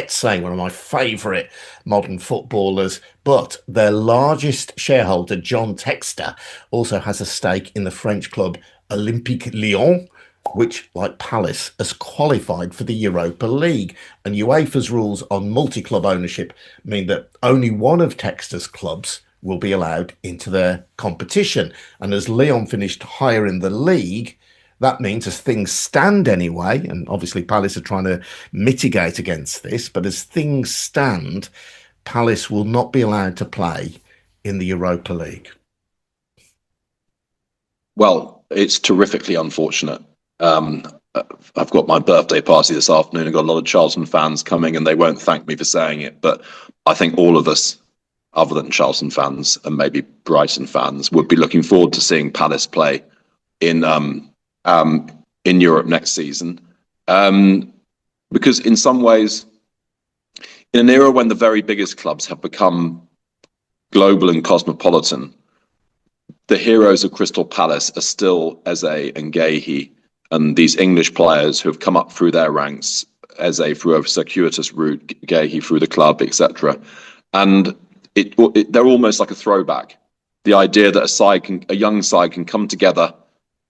Etse, one of my favourite modern footballers. But their largest shareholder, John Textor, also has a stake in the French club Olympique Lyon, which, like Palace, has qualified for the Europa League. And UEFA's rules on multi-club ownership mean that only one of Textor's clubs will be allowed into their competition. And as Lyon finished higher in the league, that means, as things stand anyway, and obviously Palace are trying to mitigate against this, but as things stand, Palace will not be allowed to play in the Europa League. Well, it's terrifically unfortunate. I've got my birthday party this afternoon. I've got a lot of Charlton fans coming, and they won't thank me for saying it, but I think all of us, other than Charlton fans and maybe Brighton fans, would be looking forward to seeing Palace play in Europe next season, because in some ways, in an era when the very biggest clubs have become global and cosmopolitan, the heroes of Crystal Palace are still Eze and Guéhi, and these English players who have come up through their ranks, Eze through a circuitous route, Guéhi through the club, etc. And they're almost like a throwback. The idea that a young side can come together,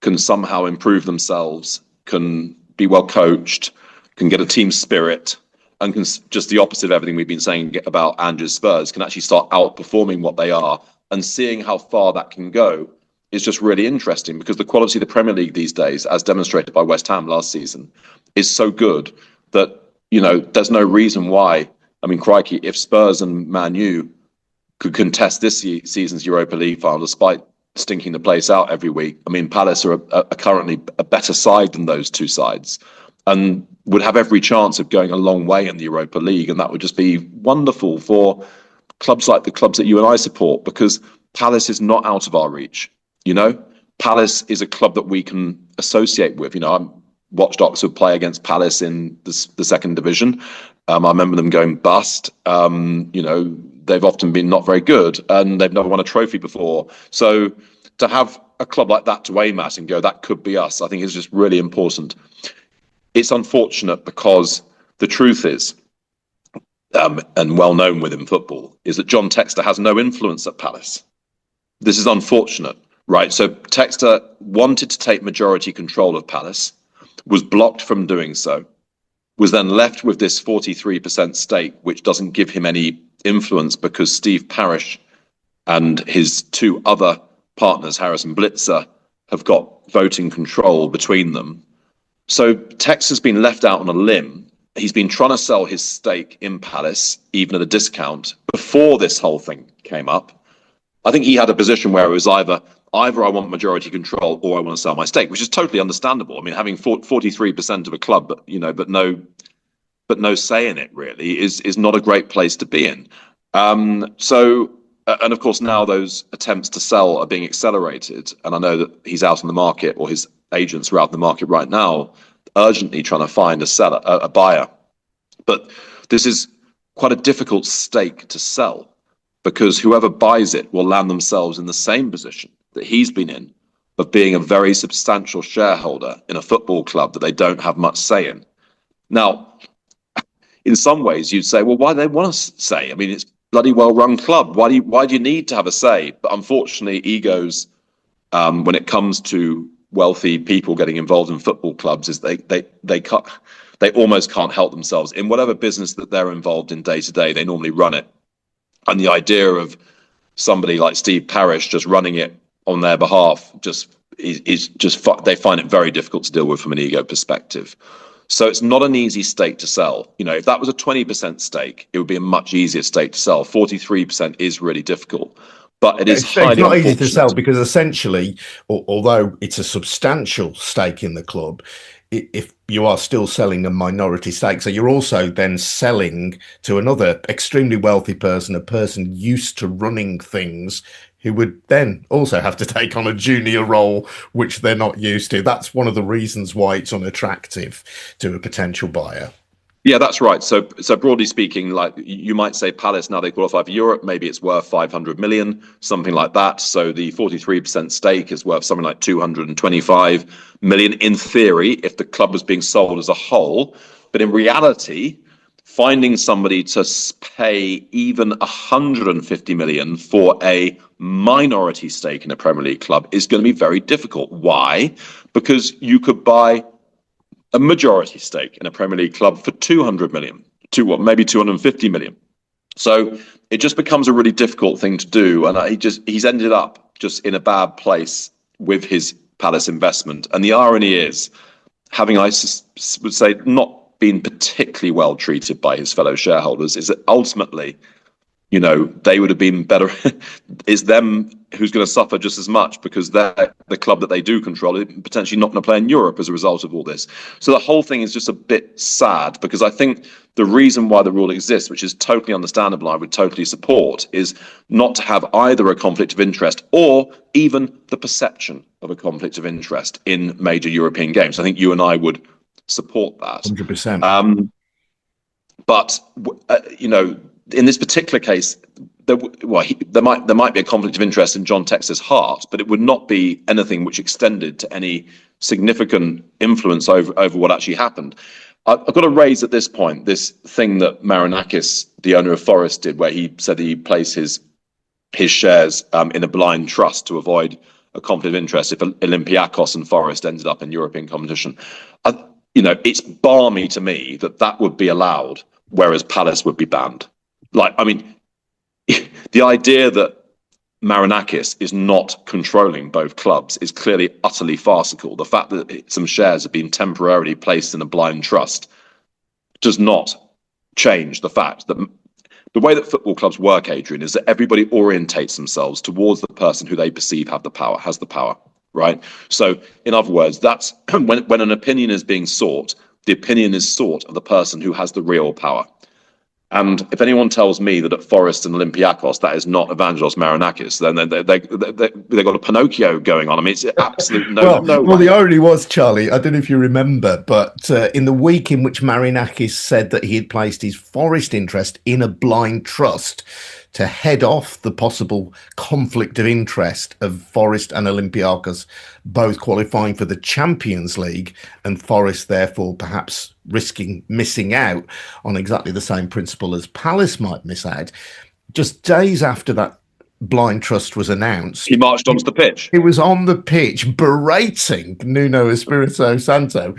can somehow improve themselves, can be well coached, can get a team spirit, and can, just the opposite of everything we've been saying about Andrew's Spurs, can actually start outperforming what they are. And seeing how far that can go is just really interesting, because the quality of the Premier League these days, as demonstrated by West Ham last season, is so good that, there's no reason why. I mean, crikey, if Spurs and Man U could contest this season's Europa League final despite stinking the place out every week, I mean, Palace are currently a better side than those two sides, and would have every chance of going a long way in the Europa League. And that would just be wonderful for clubs like the clubs that you and I support, because Palace is not out of our reach. Palace is a club that we can associate with. I watched Oxford play against Palace in the second division. I remember them going bust. They've often been not very good, and they've never won a trophy before. So to have a club like that to aim at and go, that could be us, I think is just really important. It's unfortunate, because the truth is, and well known within football, is that John Textor has no influence at Palace. This is unfortunate, right? So Textor wanted to take majority control of Palace, was blocked from doing so, was then left with this 43% stake, which doesn't give him any influence, because Steve Parish and his two other partners, Harris and Blitzer, have got voting control between them. So Textor's been left out on a limb. He's been trying to sell his stake in Palace, even at a discount, before this whole thing came up. I think he had a position where it was either I want majority control or I want to sell my stake, which is totally understandable. I mean, having 43% of a club, but no say in it really is not a great place to be in. And of course now those attempts to sell are being accelerated, and I know that he's out in the market, or his agents are out in the market right now, urgently trying to find a buyer. But this is quite a difficult stake to sell, because whoever buys it will land themselves in the same position that he's been in, of being a very substantial shareholder in a football club that they don't have much say in. Now, in some ways you'd say, well, why do they want to say? I mean, it's bloody well-run club. Why do you need to have a say? But unfortunately, egos, when it comes to wealthy people getting involved in football clubs, is they almost can't help themselves. In whatever business that they're involved in day to day, they normally run it. And the idea of somebody like Steve Parish just running it on their behalf they find it very difficult to deal with from an ego perspective. So it's not an easy stake to sell. If that was a 20% stake, it would be a much easier stake to sell. 43% is really difficult, but it's not easy to sell, because essentially, although it's a substantial stake in the club, if you are still selling a minority stake, so you're also then selling to another extremely wealthy person, a person used to running things, who would then also have to take on a junior role, which they're not used to. That's one of the reasons why it's unattractive to a potential buyer. Yeah, that's right. So broadly speaking, like you might say, Palace, now they qualify for Europe, maybe it's worth 500 million, something like that. So the 43% stake is worth something like 225 million in theory, if the club was being sold as a whole. But in reality, finding somebody to pay even 150 million for a minority stake in a Premier League club is going to be very difficult. Why? Because you could buy a majority stake in a Premier League club for 200 million, to what, maybe 250 million. So it just becomes a really difficult thing to do, and he's ended up just in a bad place with his Palace investment. And the irony is, having, I would say, not been particularly well treated by his fellow shareholders, is that ultimately, you know, they would have been better. It's them who's going to suffer just as much, because they're the club that they do control is potentially not going to play in Europe as a result of all this. So the whole thing is just a bit sad, because I think the reason why the rule exists, which is totally understandable, I would totally support, is not to have either a conflict of interest or even the perception of a conflict of interest in major European games. I think you and I would support that. 100%. But you know, in this particular case, there might be a conflict of interest in John Textor's heart, but it would not be anything which extended to any significant influence over what actually happened. I've got to raise at this point this thing that Marinakis, the owner of Forest, did, where he said he placed his shares in a blind trust to avoid a conflict of interest if Olympiacos and Forest ended up in European competition. You know, it's balmy to me that would be allowed, whereas Palace would be banned. Like, I mean, the idea that Marinakis is not controlling both clubs is clearly utterly farcical. The fact that some shares have been temporarily placed in a blind trust does not change the fact that the way that football clubs work, Adrian, is that everybody orientates themselves towards the person who they perceive has the power, right? So, in other words, that's when an opinion is being sought, the opinion is sought of the person who has the real power. And if anyone tells me that at Forest and Olympiacos that is not Evangelos Marinakis, then they've got a Pinocchio going on. I mean, it's absolute no well, way. The irony was, Charlie, I don't know if you remember, but in the week in which Marinakis said that he had placed his Forest interest in a blind trust to head off the possible conflict of interest of Forest and Olympiacos both qualifying for the Champions League, and Forest therefore perhaps risking missing out on exactly the same principle as Palace might miss out. Just days after that blind trust was announced, he marched onto the pitch. He was on the pitch berating Nuno Espirito Santo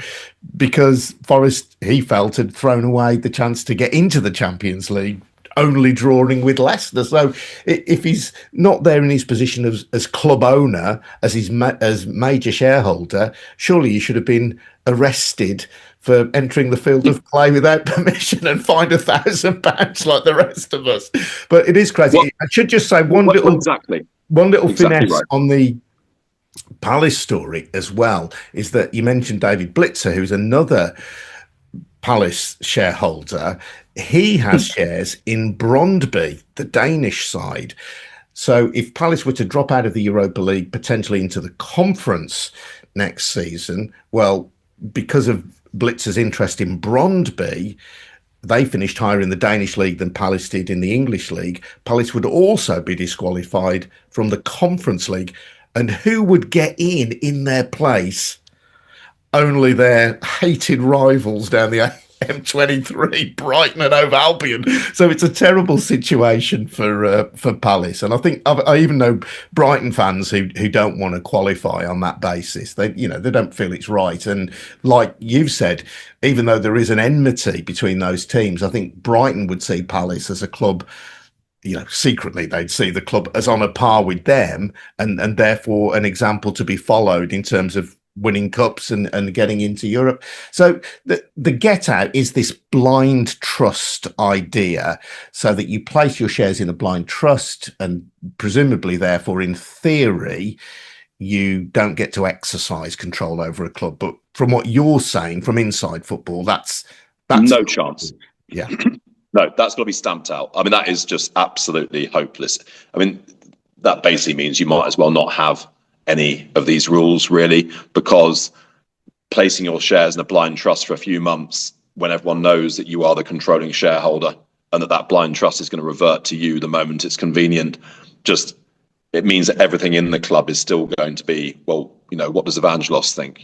because Forest, he felt, had thrown away the chance to get into the Champions League, only drawing with Leicester. So if he's not there in his position as club owner, as major shareholder, surely he should have been arrested for entering the field of play without permission and fined £1,000 like the rest of us. But it is crazy. Well, I should just say one little finesse right on the Palace story as well is that you mentioned David Blitzer, who's another Palace shareholder. He has shares in Brøndby, the Danish side. So if Palace were to drop out of the Europa League, potentially into the conference next season, well, because of Blitzer's interest in Brøndby, they finished higher in the Danish league than Palace did in the English league. Palace would also be disqualified from the Conference League. And who would get in their place? Only their hated rivals down the M23, Brighton and Hove Albion. So it's a terrible situation for Palace. And I think I even know Brighton fans who don't want to qualify on that basis. They don't feel it's right. And like you've said, even though there is an enmity between those teams, I think Brighton would see Palace as a club. Secretly they'd see the club as on a par with them, and therefore an example to be followed in terms of winning cups and getting into Europe. So the get out is this blind trust idea, so that you place your shares in a blind trust, and presumably, therefore, in theory, you don't get to exercise control over a club. But from what you're saying, from inside football, that's no chance. Yeah. No, that's got to be stamped out. I mean, that is just absolutely hopeless. I mean, that basically means you might as well not have any of these rules, really, because placing your shares in a blind trust for a few months when everyone knows that you are the controlling shareholder and that blind trust is going to revert to you the moment it's convenient, it means that everything in the club is still going to be, well, what does Evangelos think?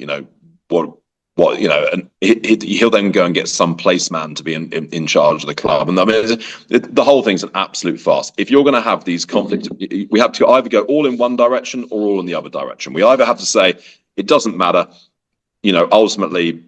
What what, and he'll then go and get some placeman to be in charge of the club. And I mean, the whole thing's an absolute farce. If you're going to have these conflicts, we have to either go all in one direction or all in the other direction. We either have to say it doesn't matter, ultimately,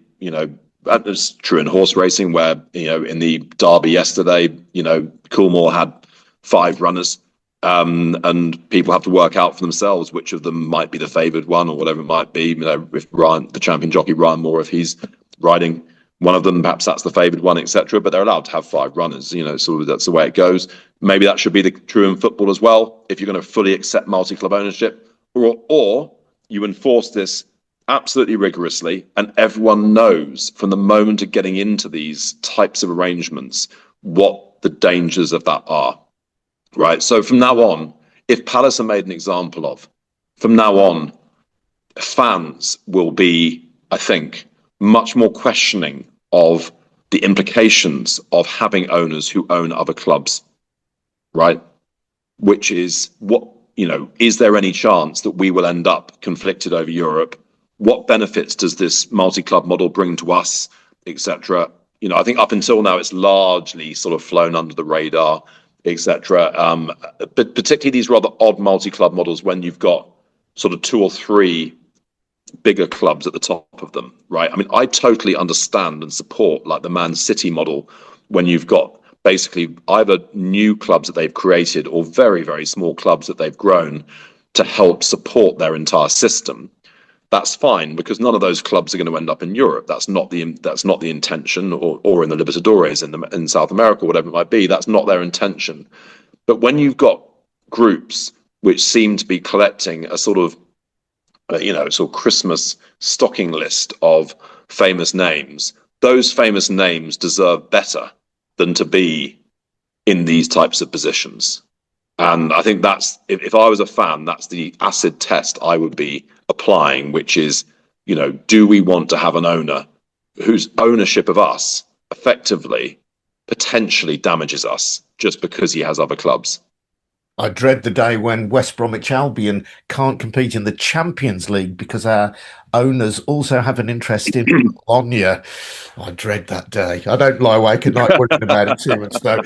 that's true in horse racing, where in the Derby yesterday, Coolmore had 5 runners. And people have to work out for themselves which of them might be the favoured one or whatever it might be. If Ryan, the champion jockey Ryan Moore, if he's riding one of them, perhaps that's the favoured one, etc. But they're allowed to have 5 runners. Sort of that's the way it goes. Maybe that should be true in football as well. If you're going to fully accept multi-club ownership, or you enforce this absolutely rigorously, and everyone knows from the moment of getting into these types of arrangements what the dangers of that are. Right. So from now on, if Palace are made an example of, from now on, fans will be, I think, much more questioning of the implications of having owners who own other clubs. Right. Which is is there any chance that we will end up conflicted over Europe? What benefits does this multi-club model bring to us, etc.? I think up until now, it's largely sort of flown under the radar, etc. But particularly these rather odd multi-club models when you've got sort of 2 or 3 bigger clubs at the top of them, right? I mean, I totally understand and support like the Man City model when you've got basically either new clubs that they've created or very, very small clubs that they've grown to help support their entire system. That's fine because none of those clubs are going to end up in Europe. That's not the intention, or in the Libertadores in South America, whatever it might be. That's not their intention. But when you've got groups which seem to be collecting a sort of Christmas stocking list of famous names, those famous names deserve better than to be in these types of positions. And I think that's, if I was a fan, that's the acid test I would be applying, which is, do we want to have an owner whose ownership of us effectively potentially damages us just because he has other clubs? I dread the day when West Bromwich Albion can't compete in the Champions League because our owners also have an interest in Bologna. I dread that day. I don't lie awake at night worrying about it too much, though.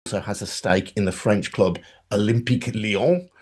also has a stake in the French club Olympique Lyon,